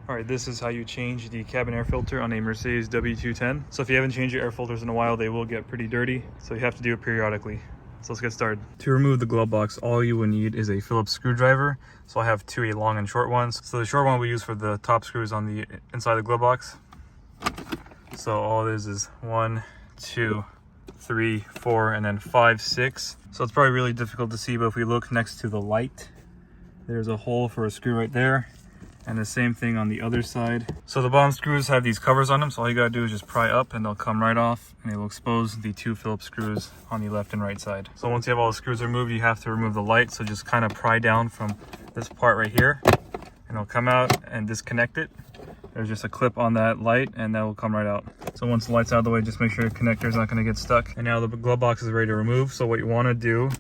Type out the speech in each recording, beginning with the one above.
Alright, this is how you change the cabin air filter on a Mercedes W210. So if you haven't changed your air filters in a while, they will get pretty dirty. So you have to do it periodically. So let's get started. To remove the glove box, all you will need is a Phillips screwdriver. So I have two, a long and short ones. So the short one we use for the top screws on the inside of the glove box. So all it is 1, 2, 3, 4, and then 5, 6. So it's probably really difficult to see, but if we look next to the light, there's a hole for a screw right there. And the same thing on the other side. So the bottom screws have these covers on them, so all you gotta do is just pry up and they'll come right off, and it will expose the two Phillips screws on the left and right side. So once you have all the screws removed, you have to remove the light. So just kind of pry down from this part right here, and it'll come out and disconnect it. There's just a clip on that light, and that will come right out. So once the light's out of the way, just make sure your connector is not gonna get stuck. And now the glove box is ready to remove. So what you wanna do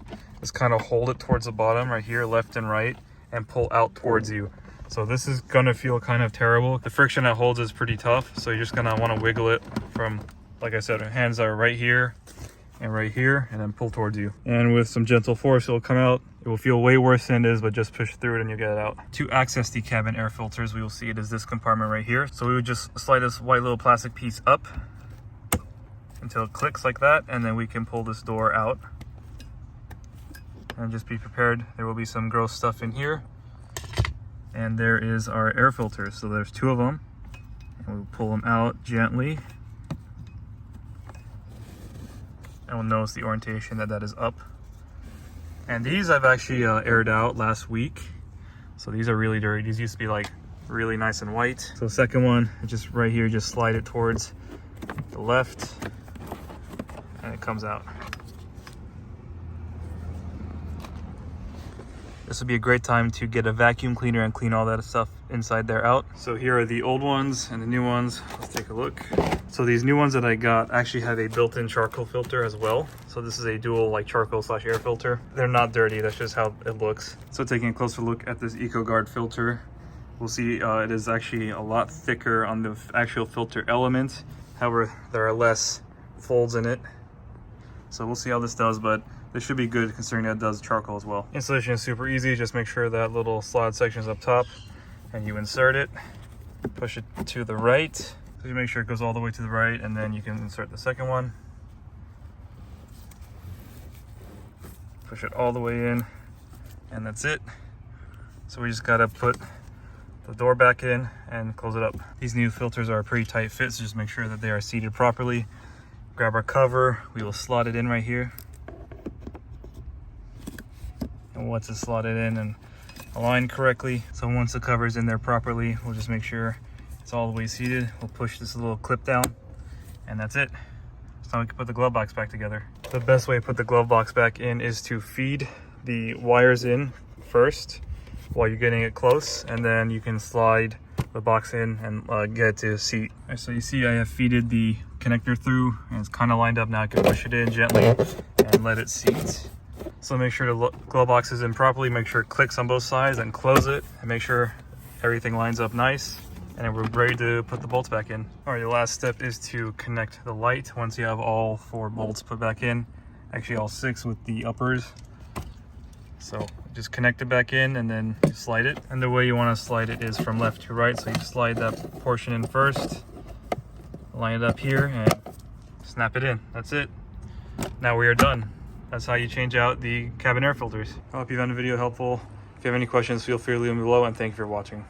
is kind of hold it towards the bottom right here, left and right, and pull out towards you. So this is gonna feel kind of terrible. The friction that holds is pretty tough, so you're just gonna wanna wiggle it from, like I said, our hands are right here, and then pull towards you. And with some gentle force, it'll come out. It will feel way worse than it is, but just push through it and you'll get it out. To access the cabin air filters, we will see it is this compartment right here. So we would just slide this white little plastic piece up until it clicks like that, and then we can pull this door out. And just be prepared, there will be some gross stuff in here. And there is our air filters. So there's two of them, and we'll pull them out gently. And we'll notice the orientation that is up. And these I've actually aired out last week. So these are really dirty. These used to be like really nice and white. So the second one, just right here, just slide it towards the left, and it comes out. This would be a great time to get a vacuum cleaner and clean all that stuff inside there out. So here are the old ones and the new ones. Let's take a look. So these new ones that I got actually have a built-in charcoal filter as well. So this is a dual like charcoal / air filter. They're not dirty, that's just how it looks. So taking a closer look at this EcoGuard filter, we'll see it is actually a lot thicker on the actual filter element. However, there are less folds in it. So we'll see how this does, but this should be good considering that it does charcoal as well. Installation is super easy. Just make sure that little slot section is up top and you insert it, push it to the right. So you make sure it goes all the way to the right, and then you can insert the second one. Push it all the way in, and that's it. So we just gotta put the door back in and close it up. These new filters are a pretty tight fit, so just make sure that they are seated properly. Grab our cover, we will slot it in right here. And once it's slotted in and aligned correctly, so once the cover is in there properly, we'll just make sure it's all the way seated. We'll push this little clip down, and that's it. So now we can put the glove box back together. The best way to put the glove box back in is to feed the wires in first while you're getting it close, and then you can slide the box in and get it to seat. Right, so you see I have feeded the connector through, and it's kind of lined up now. I can push it in gently and let it seat. So make sure the glove box is in properly, make sure it clicks on both sides, and close it, and make sure everything lines up nice, and then we're ready to put the bolts back in. All right, the last step is to connect the light. Once you have all 4 bolts put back in, actually all 6 with the uppers. So just connect it back in and then slide it. And the way you want to slide it is from left to right. So you slide that portion in first, line it up here, and snap it in. That's it. Now we are done. That's how you change out the cabin air filters. I hope you found the video helpful. If you have any questions, feel free to leave them below, and thank you for watching.